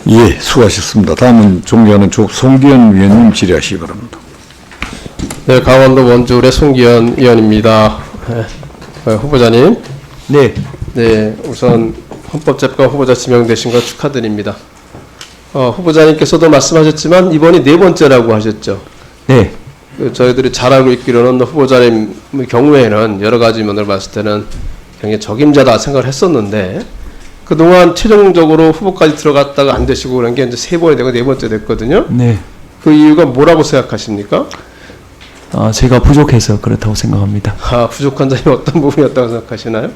예, 수고하셨습니다. 다음은 존경하는 송기현 위원님 질의하시기 바랍니다. 네, 강원도 원주울의 송기현 의원입니다. 후보자님. 네. 네, 우선 헌법재판 후보자 지명되신 거 축하드립니다. 후보자님께서도 말씀하셨지만 이번이 네 번째라고 하셨죠. 네. 저희들이 잘 알고 있기로는 후보자님 경우에는 여러 가지 면을 봤을 때는 굉장히 적임자다 생각을 했었는데 그동안 최종적으로 후보까지 들어갔다가 안 되시고 그런 게 이제 세 번이 되고 네 번째 됐거든요. 네. 그 이유가 뭐라고 생각하십니까? 제가 부족해서 그렇다고 생각합니다. 부족한 점이 어떤 부분이었다고 생각하시나요?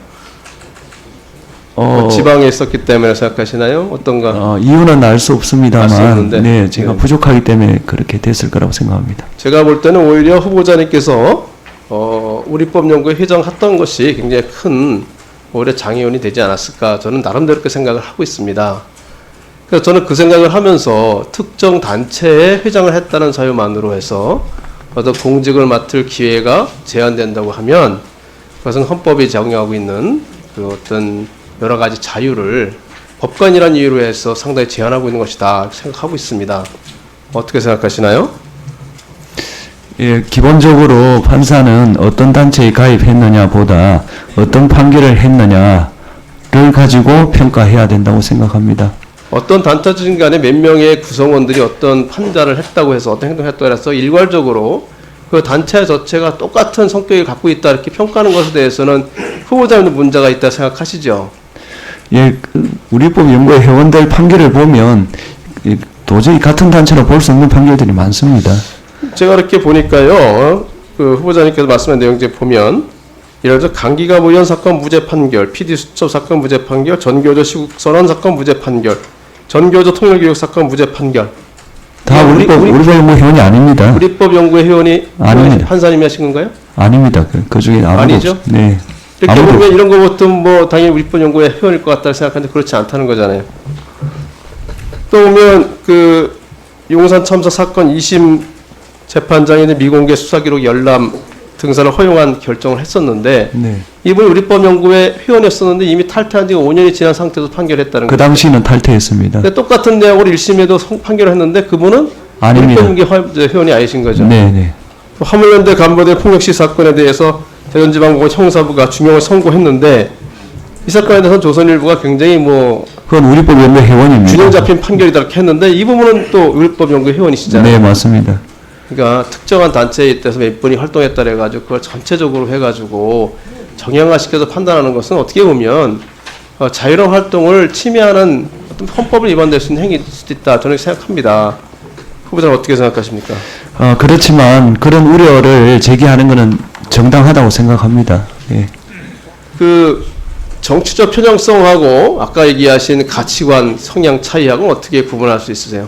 지방에 있었기 때문에 생각하시나요? 어떤가? 이유는 알 수 없습니다만, 네, 제가 네. 부족하기 때문에 그렇게 됐을 거라고 생각합니다. 제가 볼 때는 오히려 후보자님께서 우리법연구회 회장했던 것이 굉장히 큰 오히려 장애운이 되지 않았을까 저는 나름대로 그렇게 생각을 하고 있습니다. 그래서 저는 그 생각을 하면서 특정 단체에 회장을 했다는 사유만으로 해서 어떤 공직을 맡을 기회가 제한된다고 하면 그것은 헌법이 적용하고 있는 그 어떤 여러 가지 자유를 법관이라는 이유로 해서 상당히 제한하고 있는 것이다 생각하고 있습니다. 어떻게 생각하시나요? 예, 기본적으로 판사는 어떤 단체에 가입했느냐 보다 어떤 판결을 했느냐를 가지고 평가해야 된다고 생각합니다. 어떤 단체든 간에 몇 명의 구성원들이 어떤 판단을 했다고 해서 어떤 행동을 했다고 해서 일괄적으로 그 단체 자체가 똑같은 성격을 갖고 있다 이렇게 평가하는 것에 대해서는 후보자님도 문제가 있다 생각하시죠? 예, 우리법 연구회 회원들 판결을 보면 도저히 같은 단체로 볼 수 없는 판결들이 많습니다. 제가 이렇게 보니까요, 그 후보자님께서 말씀한 내용들 보면, 예를 들어 강기갑 의원 사건 무죄 판결, PD 수첩 사건 무죄 판결, 전교조 시국선언 사건 무죄 판결, 전교조 통일교육 사건 무죄 판결. 다 우리법 연구 회원이 아닙니다. 우리법 연구회 회원이 아닙니다. 판사님이 하신 건가요? 아닙니다. 그 중에 아니죠? 네. 이렇게 보면 이런 거부터 뭐 당연히 우리법 연구회 회원일 것 같다 생각하는데 그렇지 않다는 거잖아요. 또 보면 그 용산 참사 사건 2심 재판장이 미공개 수사기록 열람 등산을 허용한 결정을 했었는데 네. 이분이 우리법연구회 회원이었었는데 이미 탈퇴한 지가 5년이 지난 상태에서 판결했다는 거죠. 그 당시는 탈퇴했습니다. 근데 똑같은 내용으로 1심에도 판결을 했는데 그분은 아닙니다. 우리법연구회 회원이 아니신 거죠. 네. 화물연대 간부대 폭력시 사건에 대해서 대전지방법원 형사부가 중형을 선고했는데 이 사건에 대해서 조선일보가 굉장히 그건 우리법 연구 회원입니다. 균형 잡힌 판결이다 이렇게 했는데 이 부분은 또 우리법연구 회원이시잖아요. 네, 맞습니다. 그러니까 특정한 단체에 대해서 몇 분이 활동했다 해가지고 그걸 전체적으로 해가지고 정형화시켜서 판단하는 것은 어떻게 보면 자유로운 활동을 침해하는 어떤 헌법을 위반될 수 있는 행위일 수도 있다 저는 생각합니다. 후보자는 어떻게 생각하십니까? 그렇지만 그런 우려를 제기하는 것은 정당하다고 생각합니다. 예. 그 정치적 편향성하고 아까 얘기하신 가치관 성향 차이하고 어떻게 구분할 수 있으세요?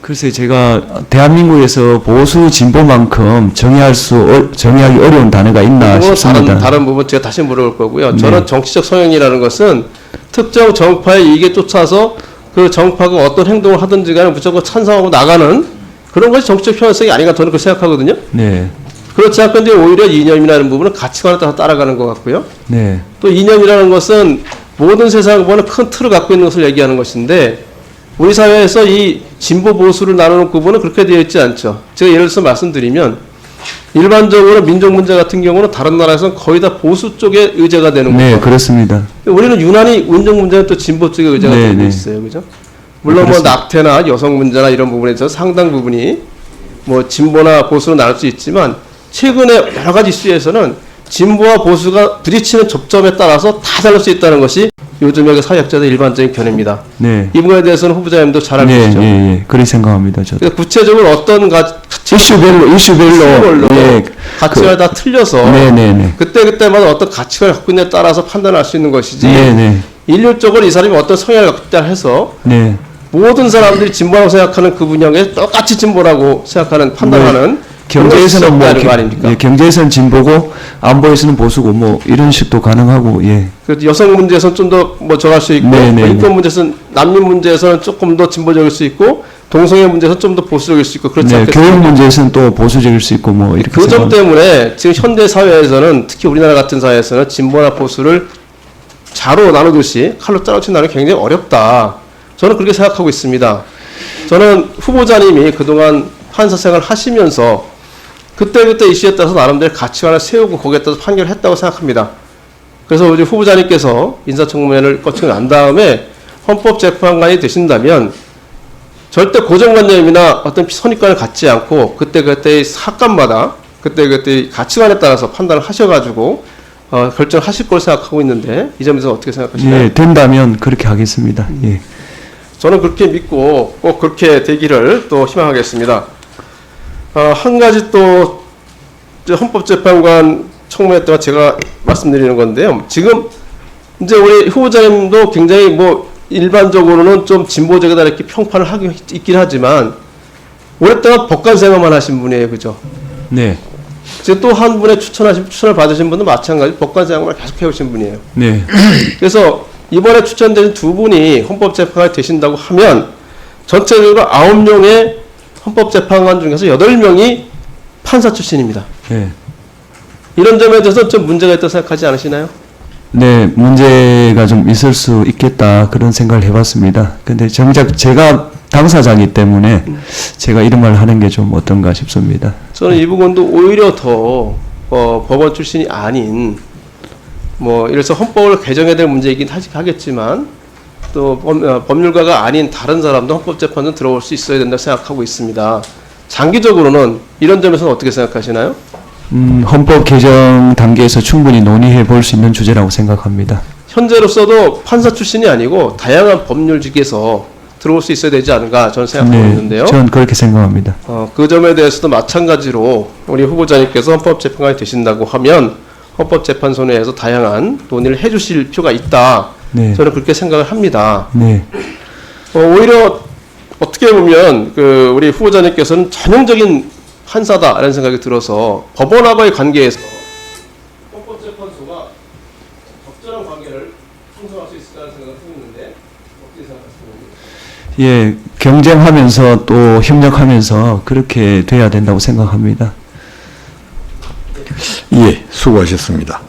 글쎄 제가 대한민국에서 보수 진보만큼 정의하기 어려운 단어가 있나 싶습니다. 다른 부분 제가 다시 물어볼 거고요. 네. 저는 정치적 성향이라는 것은 특정 정파의 이익에 쫓아서 그 정파가 어떤 행동을 하든지 간에 무조건 찬성하고 나가는 그런 것이 정치적 편향성이 아닌가 저는 그렇게 생각하거든요. 네. 그렇지 않건데 오히려 이념이라는 부분은 가치관에 따라서 따라가는 것 같고요. 네. 또 이념이라는 것은 모든 세상을 보는 큰 틀을 갖고 있는 것을 얘기하는 것인데 우리 사회에서 이 진보 보수를 나누는 구분은 그렇게 되어 있지 않죠. 제가 예를 들어서 말씀드리면 일반적으로 민족 문제 같은 경우는 다른 나라에서는 거의 다 보수 쪽에 의제가 되는 거죠. 네, 그렇습니다. 우리는 유난히 민족 문제는 또 진보 쪽에 의제가 되고 있어요. 그죠? 물론 낙태나 여성 문제나 이런 부분에 있어서 상당 부분이 진보나 보수로 나눌 수 있지만 최근에 여러 가지 이슈에서는 진보와 보수가 부딪히는 접점에 따라서 다 다를 수 있다는 것이 요즘의 사회학자들 일반적인 견해입니다. 네. 이 부분에 대해서는 후보자님도 잘 알고 계시죠? 네. 그렇게 생각합니다. 저도. 그러니까 구체적으로 어떤 이슈별로 네. 가치가 다 틀려서 그때마다 어떤 가치관을 갖고 있느냐에 따라서 판단할 수 있는 것이지 일률적으로 이 사람이 어떤 성향을 갖고 있다 해서 모든 사람들이 진보라고 생각하는 그 분야에 똑같이 진보라고 생각하는 판단하는 경제에서는 경제에서는 진보고 안보에서는 보수고 이런 식도 가능하고 그래서 여성 문제에서는 좀 더 정할 수 있고 인권 문제에서는 난민 문제에서는 조금 더 진보적일 수 있고 동성애 문제에서는 좀 더 보수적일 수 있고 그렇지 않겠습니까? 교육 문제에서는 또 보수적일 수 있고 이렇게 그 점 때문에 지금 현대 사회에서는 특히 우리나라 같은 사회에서는 진보나 보수를 자로 나누듯이 칼로 자르치 나누기 굉장히 어렵다. 저는 그렇게 생각하고 있습니다. 저는 후보자님이 그동안 판사 생활을 하시면서 그때그때 이슈에 따라서 나름대로 가치관을 세우고 거기에 따라서 판결을 했다고 생각합니다. 그래서 우리 후보자님께서 인사청문회를 거치고 난 다음에 헌법재판관이 되신다면 절대 고정관념이나 어떤 선입관을 갖지 않고 그때그때의 사건마다 그때그때의 가치관에 따라서 판단을 하셔가지고 결정하실 걸 생각하고 있는데 이 점에서 어떻게 생각하시나요? 예, 된다면 그렇게 하겠습니다. 예. 저는 그렇게 믿고 꼭 그렇게 되기를 또 희망하겠습니다. 한 가지 또 헌법재판관 청문회 때와 제가 말씀드리는 건데요. 지금 이제 우리 후보자님도 굉장히 뭐 일반적으로는 좀 진보적이다 이렇게 평판을 하긴 있긴 하지만 오랫동안 법관 생활만 하신 분이에요, 그죠? 네. 지금 또 한 분의 추천을 받으신 분도 마찬가지 법관 생활을 계속 해오신 분이에요. 네. 그래서 이번에 추천된 두 분이 헌법재판관이 되신다고 하면 전체적으로 9명의 헌법재판관 중에서 8명이 판사 출신입니다. 네. 이런 점에 대해서 좀 문제가 있다고 생각하지 않으시나요? 네, 문제가 좀 있을 수 있겠다 그런 생각을 해봤습니다. 근데 정작 제가 당사자이기 때문에 제가 이런 말을 하는 게 좀 어떤가 싶습니다. 저는 이 부분도 오히려 더 법원 출신이 아닌 뭐 이래서 헌법을 개정해야 될 문제이긴 하겠지만 또 법률가가 아닌 다른 사람도 헌법재판은 들어올 수 있어야 된다고 생각하고 있습니다. 장기적으로는 이런 점에서는 어떻게 생각하시나요? 헌법 개정 단계에서 충분히 논의해 볼 수 있는 주제라고 생각합니다. 현재로서도 판사 출신이 아니고 다양한 법률직에서 들어올 수 있어야 되지 않은가 저는 생각하고 있는데요. 저는 그렇게 생각합니다. 그 점에 대해서도 마찬가지로 우리 후보자님께서 헌법재판관이 되신다고 하면 헌법재판소 내에서 다양한 논의를 해주실 필요가 있다. 네. 저는 그렇게 생각을 합니다. 네. 오히려 어떻게 보면 우리 후보자님께서는 전형적인 판사다라는 생각이 들어서 법원하고의 관계에서 헌법재판소가 적절한 관계를 형성할 수 있을까라는 생각을 하고 있는데 어떻게 생각하십니까? 예, 경쟁하면서 또 협력하면서 그렇게 돼야 된다고 생각합니다. 예, 수고하셨습니다.